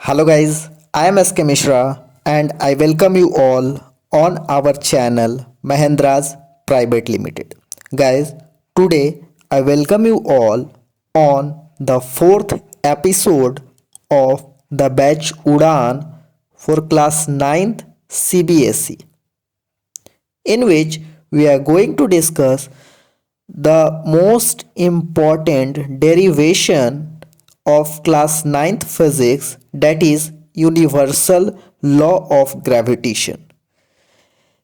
Hello guys, I am SK Mishra and I welcome you all on our channel Mahendra's Private Limited. Guys, today I welcome you all on the fourth episode of the batch Udan for class 9th CBSE, in which we are going to discuss the most important derivation of class 9th physics, that is universal law of gravitation.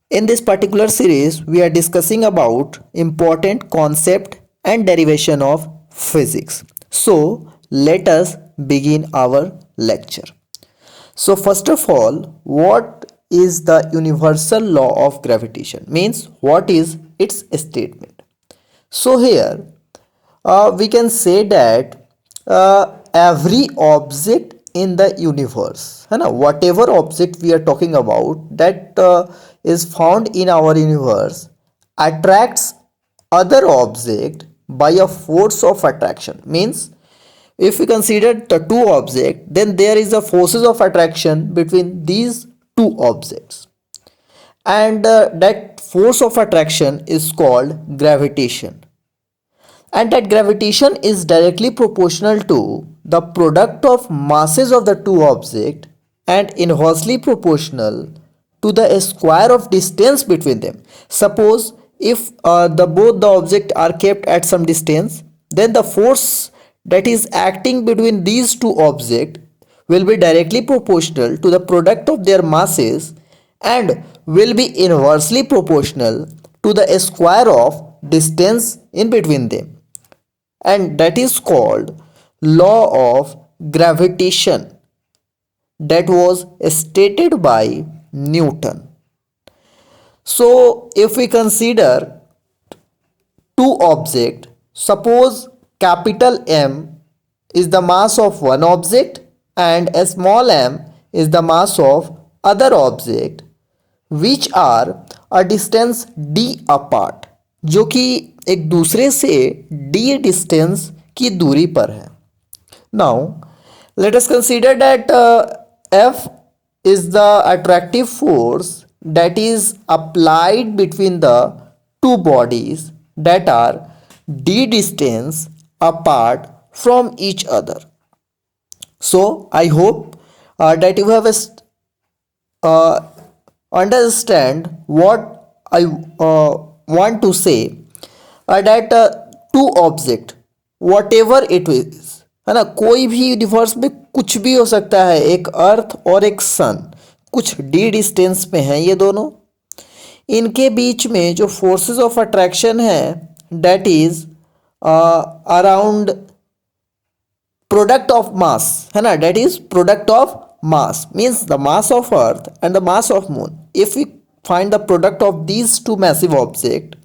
In this particular series we are discussing about important concept and derivation of physics. So let us begin our lecture. So first of all, what is the universal law of gravitation? Means what is its statement? So here we can say that every object in the universe, है ना, whatever object we are talking about that is found in our universe attracts other object by a force of attraction. Means if we consider the two objects, then there is a forces of attraction between these two objects, and that force of attraction is called gravitation, and that gravitation is directly proportional to the product of masses of the two objects and inversely proportional to the square of distance between them. Suppose if both the objects are kept at some distance, then the force that is acting between these two objects will be directly proportional to the product of their masses and will be inversely proportional to the square of distance in between them, and that is called law of gravitation, that was stated by Newton. So if we consider two objects, suppose capital M is the mass of one object and a small m is the mass of other object, which are a distance d apart, जो कि एक दूसरे से d distance की दूरी पर है. Now let us consider that F is the attractive force that is applied between the two bodies that are d distance apart from each other. So I hope that you have understand what I want to say, that two object whatever it is, है ना, कोई भी universe में कुछ भी हो सकता है, एक अर्थ और एक सन कुछ डी डिस्टेंस पे हैं, ये दोनों, इनके बीच में जो फोर्सेस ऑफ अट्रैक्शन है that is around product of mass, है ना, that is product of mass, means the mass of earth and the mass of moon. If we find the product of these two massive objects,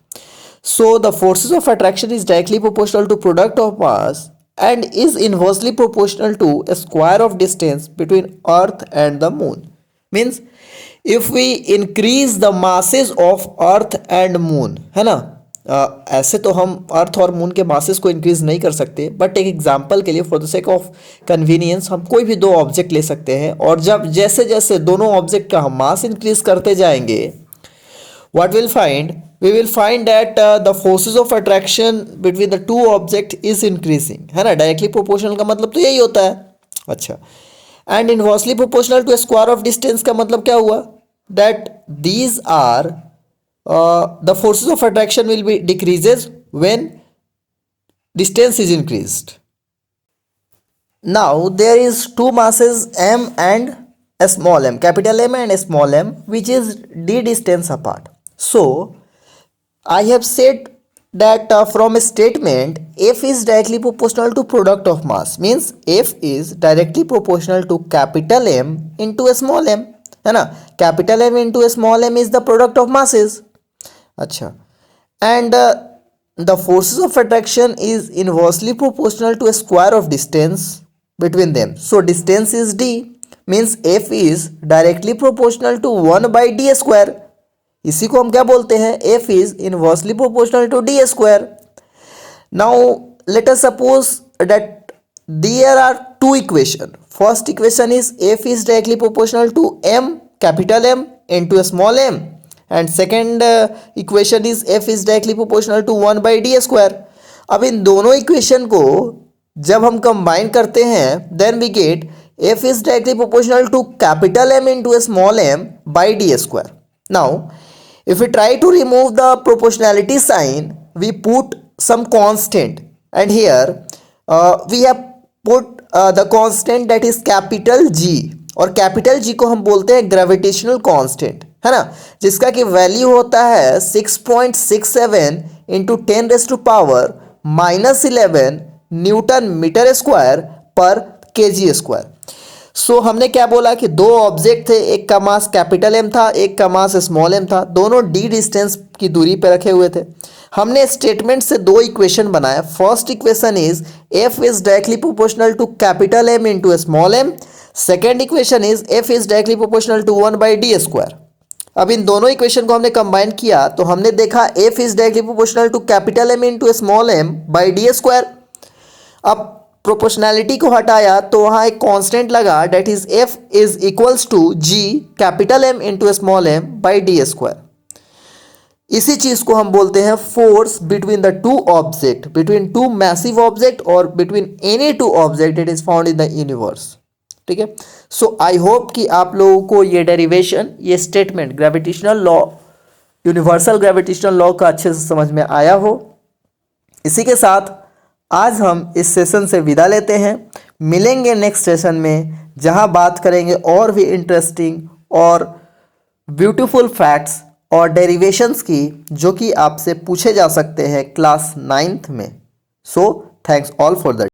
so the forces of attraction is directly proportional to product of mass and is inversely proportional to a square of distance between earth and the moon. Means if we increase the masses of earth and moon, है ना, ऐसे तो हम अर्थ और moon के masses को increase नहीं कर सकते, बट एक एग्जांपल के लिए for the sake of convenience हम कोई भी दो ऑब्जेक्ट ले सकते हैं, और जब जैसे जैसे दोनों ऑब्जेक्ट का हम मास इंक्रीज करते जाएंगे, what will find, we will find that the forces of attraction between the two object is increasing, है ना. डायरेक्टली प्रोपोर्शनल का मतलब तो यही होता है. अच्छा, and inversely proportional to square of distance का मतलब क्या हुआ, that these are the forces of attraction will be decreases when distance is increased. Now there is two masses m and a small m, capital M and a small m, which is d distance apart. So I have said that from a statement, F is directly proportional to product of mass, means F is directly proportional to capital M into a small m, है ना. capital M into a small m is the product of masses. अच्छा, and the forces of attraction is inversely proportional to a square of distance between them. So distance is d, means F is directly proportional to 1 by d square. इसी को हम क्या बोलते हैं, F is inversely proportional to d square. Now let us suppose that there are two equations. First equation is F is directly proportional to M, capital M, into a small m. And second equation is F is directly proportional to 1 by d square. अब इन दोनों equation को जब हम combine करते हैं then we get F is directly proportional to capital M into a small m by d square. Now if we try to remove the proportionality sign, we put some constant, and here we have put the constant that is capital G, और capital G को हम बोलते हैं gravitational constant, है ना, जिसका कि value होता है 6.67 इंटू 10⁻⁻11 न्यूटन मीटर स्क्वायर पर केजी स्क्वायर. सो हमने क्या बोला कि दो ऑब्जेक्ट थे, एक का मास कैपिटल एम था, एक का मास स्मॉल एम था, दोनों डी डिस्टेंस की दूरी पर रखे हुए थे. हमने स्टेटमेंट से दो इक्वेशन बनाया. First equation is F is directly proportional to capital M into small M. Second equation is F is directly proportional to 1 by D square. अब इन दोनों इक्वेशन को हमने कंबाइन किया तो हमने देखा F is directly proportional to capital M into small M by D square. अब प्रोपोर्शनैलिटी को हटाया तो वहाँ एक कांस्टेंट लगा, that is F is equals to G capital M into small M by D square. इसी चीज को हम बोलते हैं force between the two object, between two massive object और between any two object it is found in the universe. ठीक है. सो I hope कि आप लोगों को ये डेरिवेशन, ये statement gravitational law, universal gravitational law का अच्छे से समझ में आया हो. इसी के साथ आज हम इस सेशन से विदा लेते हैं. मिलेंगे नेक्स्ट सेशन में जहां बात करेंगे और भी इंटरेस्टिंग और ब्यूटीफुल फैक्ट्स और डेरिवेशंस की जो कि आपसे पूछे जा सकते हैं क्लास 9th में. So thanks all for that.